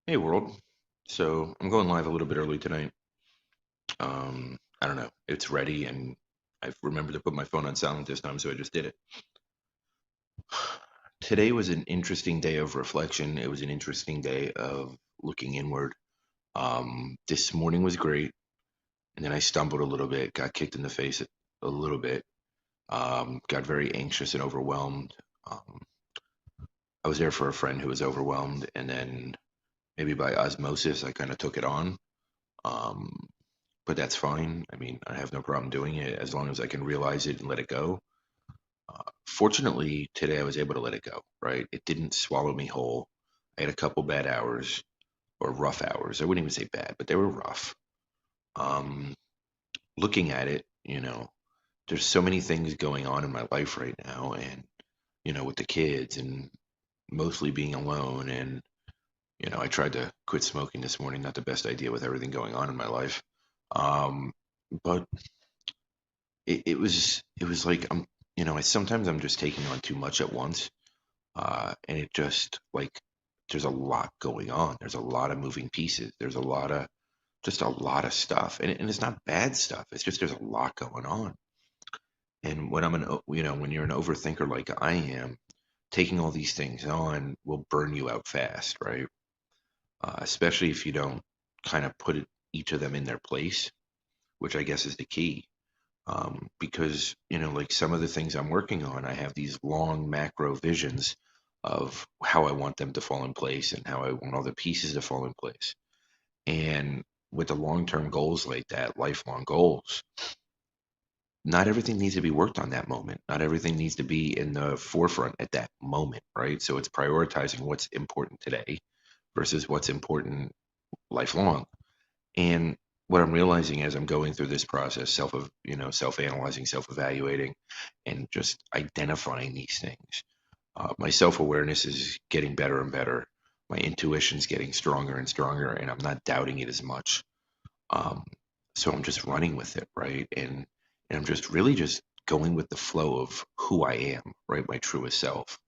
Hey world. So I'm going live a little bit early tonight. I don't know. It's ready and I've remembered to put my phone on silent this time, so I just did it. Today was an interesting day of reflection. It was an interesting day of looking inward. This morning was great, and then I stumbled a little bit, got kicked in the face a little bit, got very anxious and overwhelmed. Um, I was there for a friend who was overwhelmed, and then maybe by osmosis, I kind of took it on. Um, but that's fine. I mean, I have no problem doing it as long as I can realize it and let it go. Fortunately, today I was able to let it go, right? It didn't swallow me whole. I had a couple bad hours or rough hours. I wouldn't even say bad, but they were rough. Um, Looking at it, there's so many things going on in my life right now, and, with the kids and mostly being alone. And, I tried to quit smoking this morning, not the best idea with everything going on in my life. Um, but it was like sometimes I'm just taking on too much at once, and it just like there's a lot going on. There's a lot of moving pieces. There's a lot of stuff, and it's not bad stuff. It's just there's a lot going on. And when you're an overthinker like I am, taking all these things on will burn you out fast, right? Especially if you don't kind of put each of them in their place, which I guess is the key. Because like some of the things I'm working on, I have these long macro visions of how I want them to fall in place and how I want all the pieces to fall in place. And with the long-term goals like that, lifelong goals, not everything needs to be worked on that moment. Not everything needs to be in the forefront at that moment, right? So it's prioritizing what's important today versus what's important lifelong. And what I'm realizing as I'm going through this process, self-analyzing, self-evaluating, and just identifying these things, my self-awareness is getting better and better. My intuition's getting stronger and stronger, and I'm not doubting it as much. Um, so I'm just running with it, right? And I'm just really just going with the flow of who I am, right? My truest self.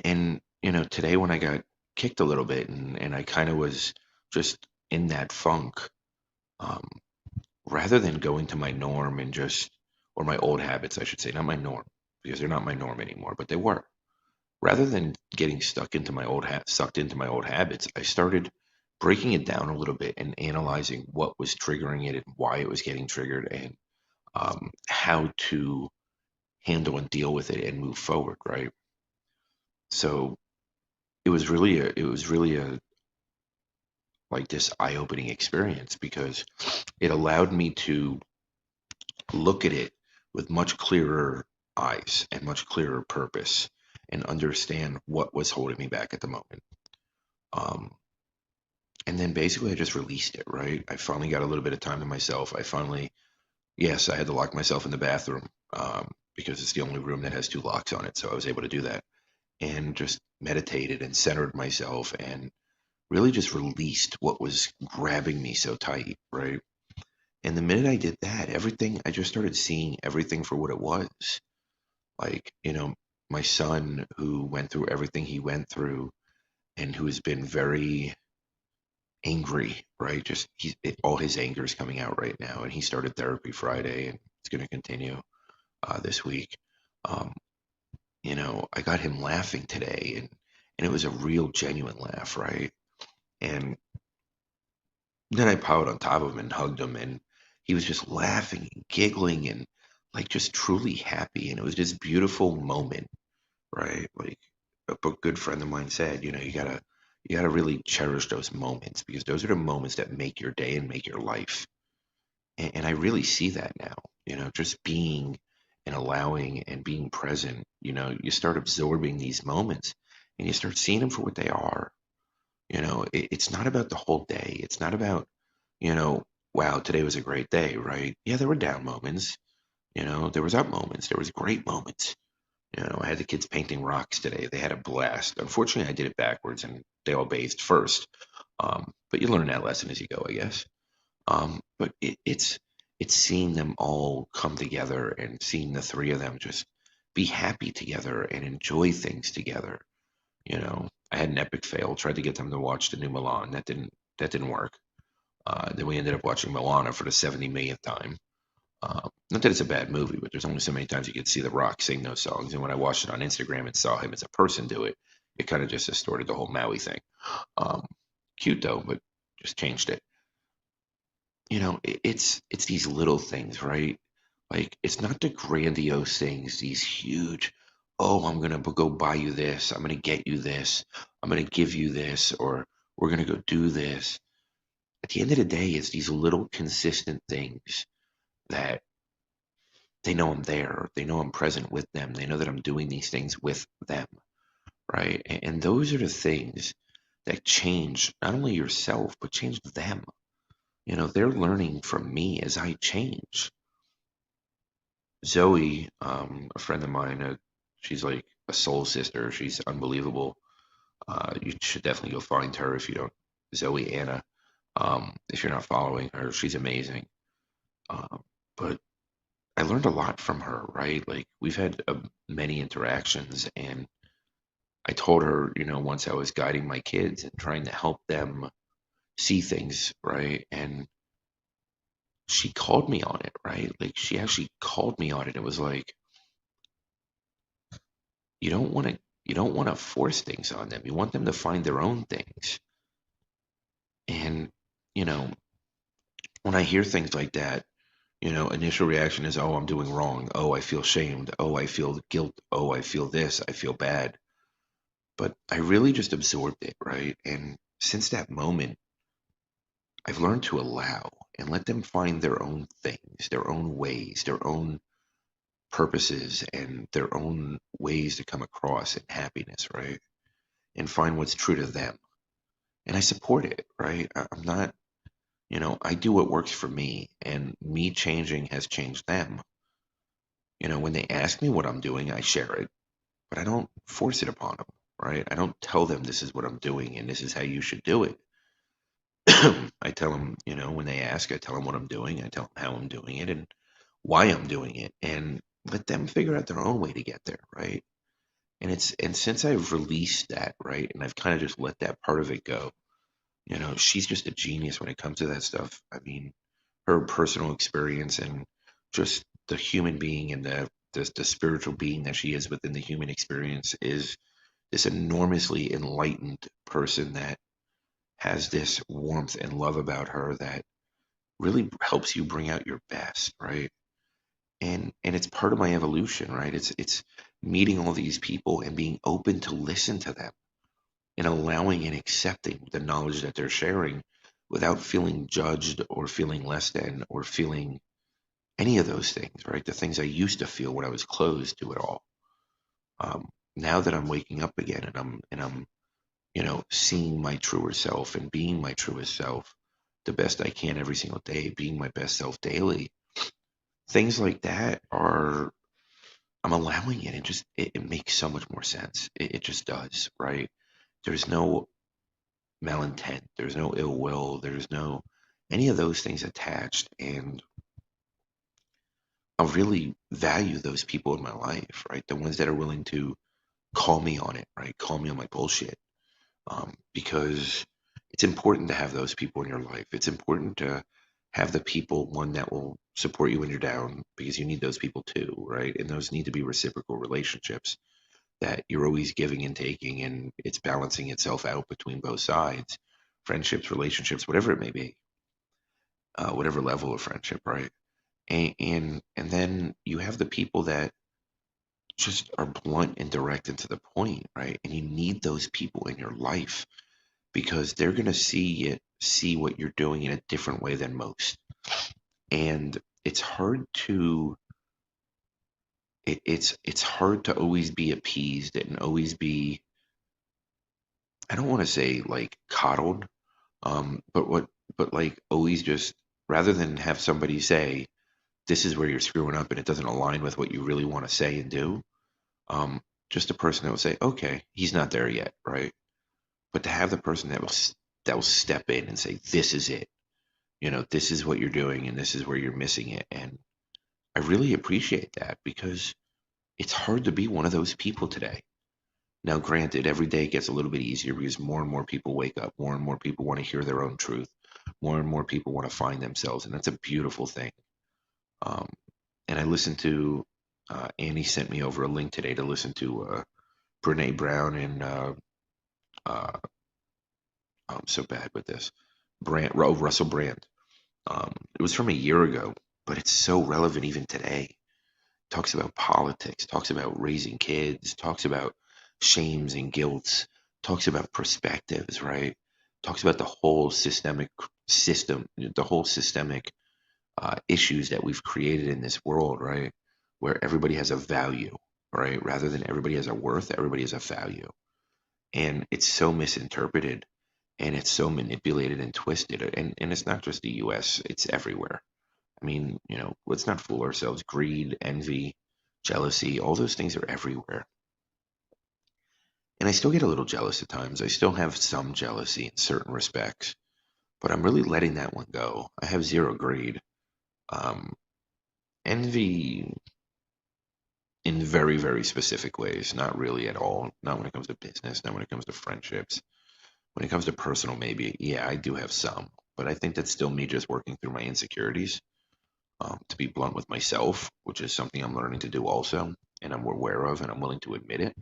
And today when I got kicked a little bit and I kind of was just in that funk, um, rather than going to my norm and just, or my old habits, I should say, not my norm, because they're not my norm anymore, but they were. Rather than getting sucked into my old habits, I started breaking it down a little bit and analyzing what was triggering it and why it was getting triggered, and how to handle and deal with it and move forward, right? So it was really a like this eye-opening experience because it allowed me to look at it with much clearer eyes and much clearer purpose and understand what was holding me back at the moment. Um, and then basically I just released it, right? I finally got a little bit of time to myself. Yes, I had to lock myself in the bathroom, because it's the only room that has two locks on it. So I was able to do that and just meditated and centered myself and really just released what was grabbing me so tight, right? And the minute I did that, I just started seeing everything for what it was. Like, my son who went through everything he went through and who has been very angry, right? All his anger is coming out right now. And he started therapy Friday and it's going to continue this week. Um, I got him laughing today, and it was a real genuine laugh, right? And then I piled on top of him and hugged him, and he was just laughing and giggling and like just truly happy. And it was this beautiful moment, right? Like a good friend of mine said, you gotta really cherish those moments because those are the moments that make your day and make your life. And I really see that now, just being and allowing and being present, you start absorbing these moments and you start seeing them for what they are. It's not about the whole day. It's not about, you know, wow, today was a great day, right? Yeah, there were down moments, there was up moments, there was great moments. I had the kids painting rocks today. They had a blast. Unfortunately, I did it backwards and they all bathed first. But you learn that lesson as you go, I guess. But it's seeing them all come together and seeing the three of them just be happy together and enjoy things together. I had an epic fail. Tried to get them to watch the new Milan. That didn't work. Then we ended up watching Milana for the 70 millionth time. Not that it's a bad movie, but there's only so many times you get to see The Rock sing those songs. And when I watched it on Instagram and saw him as a person do it, it kind of just distorted the whole Maui thing. Um, Cute though, but just changed it. It's these little things, right? Like it's not the grandiose things, these huge, oh, I'm gonna go buy you this, I'm gonna get you this, I'm gonna give you this, or we're gonna go do this. At the end of the day, it's these little consistent things that they know I'm there, they know I'm present with them, they know that I'm doing these things with them, right? And those are the things that change not only yourself, but change them. They're learning from me as I change. Zoe, a friend of mine, she's like a soul sister. She's unbelievable. You should definitely go find her if you don't. Zoe Anna. If you're not following her, she's amazing. But I learned a lot from her, right? Like we've had many interactions, and I told her, once I was guiding my kids and trying to help them see things, right? And she called me on it, right? Like she actually called me on it. It was like, you don't want to you don't want to force things on them. You want them to find their own things. And, you know, when I hear things like that, initial reaction is, oh, I'm doing wrong. Oh, I feel shamed. Oh, I feel guilt. Oh, I feel this. I feel bad. But I really just absorbed it, right? And since that moment, I've learned to allow and let them find their own things, their own ways, their own purposes, and their own ways to come across in happiness, right? And find what's true to them. And I support it, right? I'm not, I do what works for me, and me changing has changed them. When they ask me what I'm doing, I share it, but I don't force it upon them, right? I don't tell them this is what I'm doing and this is how you should do it. I tell them, when they ask, I tell them what I'm doing, I tell them how I'm doing it and why I'm doing it, and let them figure out their own way to get there, right? And since I've released that, right, and I've kind of just let that part of it go, she's just a genius when it comes to that stuff. I mean, her personal experience and just the human being and the spiritual being that she is within the human experience is this enormously enlightened person that has this warmth and love about her that really helps you bring out your best, right? And it's part of my evolution, right? It's meeting all these people and being open to listen to them and allowing and accepting the knowledge that they're sharing without feeling judged or feeling less than or feeling any of those things, right? The things I used to feel when I was closed to it all. Now that I'm waking up again and I'm seeing my truer self and being my truest self the best I can every single day, being my best self daily, things like that are I'm allowing it and just it makes so much more sense. It just does, right? There's no malintent, there's no ill will, there's no any of those things attached, and I really value those people in my life, right? The ones that are willing to call me on it, right? Call me on my bullshit, because it's important to have those people in your life. It's important to have the people, one that will support you when you're down, because you need those people too, right? And those need to be reciprocal relationships that you're always giving and taking, and it's balancing itself out between both sides, friendships, relationships, whatever it may be, whatever level of friendship, right? And then you have the people that just are blunt and direct and to the point, right? And you need those people in your life because they're going to see what you're doing in a different way than most. And it's hard to it's hard to always be appeased and always be, I don't want to say like coddled, but like always just, rather than have somebody say this is where you're screwing up and it doesn't align with what you really want to say and do, um, just a person that will say, okay, he's not there yet, right? But to have the person that will step in and say, this is it, this is what you're doing and this is where you're missing it. And I really appreciate that because it's hard to be one of those people today. Now, granted, every day gets a little bit easier because more and more people wake up, more and more people want to hear their own truth, more and more people want to find themselves, and that's a beautiful thing. Um, and I listened to Annie sent me over a link today to listen to Brene Brown and uh, I'm so bad with this. Russell Brand. It was from a year ago, but it's so relevant even today. Talks about politics, talks about raising kids, talks about shames and guilts, talks about perspectives, right? Talks about the whole systemic system, the whole systemic issues that we've created in this world, right? Where everybody has a value, right? Rather than everybody has a worth, everybody has a value. And it's so misinterpreted and it's so manipulated and twisted. And it's not just the US, it's everywhere. I mean, let's not fool ourselves. Greed, envy, jealousy, all those things are everywhere. And I still get a little jealous at times. I still have some jealousy in certain respects, but I'm really letting that one go. I have zero greed. Um, Envy in very, very specific ways, not really at all. Not when it comes to business, not when it comes to friendships. When it comes to personal, maybe, yeah, I do have some, but I think that's still me just working through my insecurities, to be blunt with myself, which is something I'm learning to do also, and I'm aware of, and I'm willing to admit it.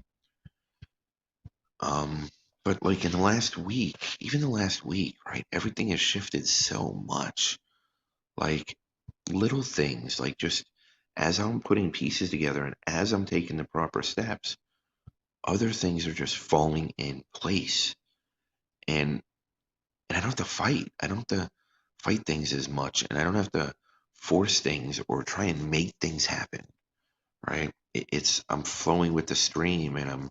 Um, but like in the last week, even the last week, right, everything has shifted so much. Like little things, like just as I'm putting pieces together and as I'm taking the proper steps, other things are just falling in place. And and I don't have to fight. I don't have to fight things as much, and I don't have to force things or try and make things happen, right? It's I'm flowing with the stream, and I'm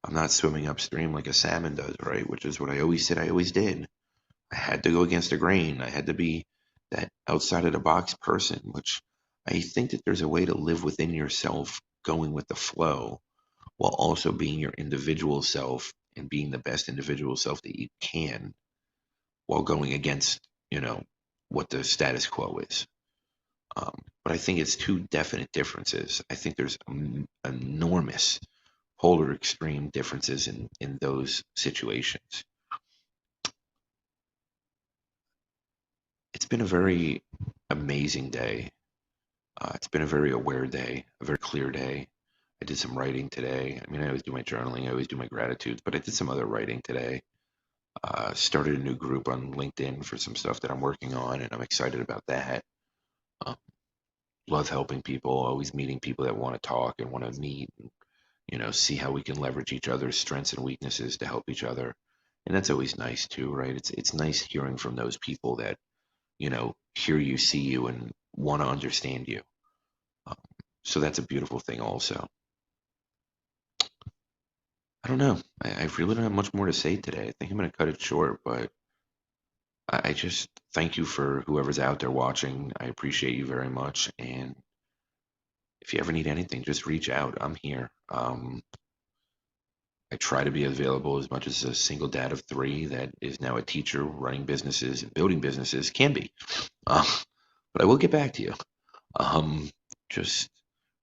not swimming upstream like a salmon does, right? Which is what I always said I always did. I had to go against the grain. I had to be that outside of the box person, which I think that there's a way to live within yourself, going with the flow, while also being your individual self and being the best individual self that you can, while going against, you know, what the status quo is. But I think it's two definite differences. I think there's enormous polar extreme differences in those situations. It's been a very amazing day. It's been a very aware day, a very clear day. I did some writing today. I mean, I always do my journaling, I always do my gratitudes, but I did some other writing today. Started a new group on LinkedIn for some stuff that I'm working on, and I'm excited about that. Um, Love helping people, always meeting people that want to talk and want to meet, and, see how we can leverage each other's strengths and weaknesses to help each other. And that's always nice too, right? It's nice hearing from those people that, hear you, see you, and want to understand you. Um, so that's a beautiful thing also. I don't know. I really don't have much more to say today. I think I'm going to cut it short, but I just thank you for whoever's out there watching. I appreciate you very much. And if you ever need anything, just reach out. I'm here. I try to be available as much as a single dad of three that is now a teacher running businesses and building businesses can be. Uh, but I will get back to you. Um, just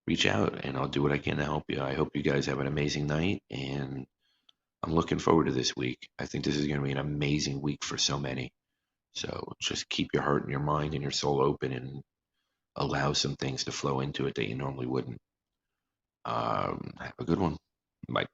reach out and I'll do what I can to help you. I hope you guys have an amazing night and I'm looking forward to this week. I think this is going to be an amazing week for so many. So just keep your heart and your mind and your soul open and allow some things to flow into it that you normally wouldn't. Have a good one. Bye.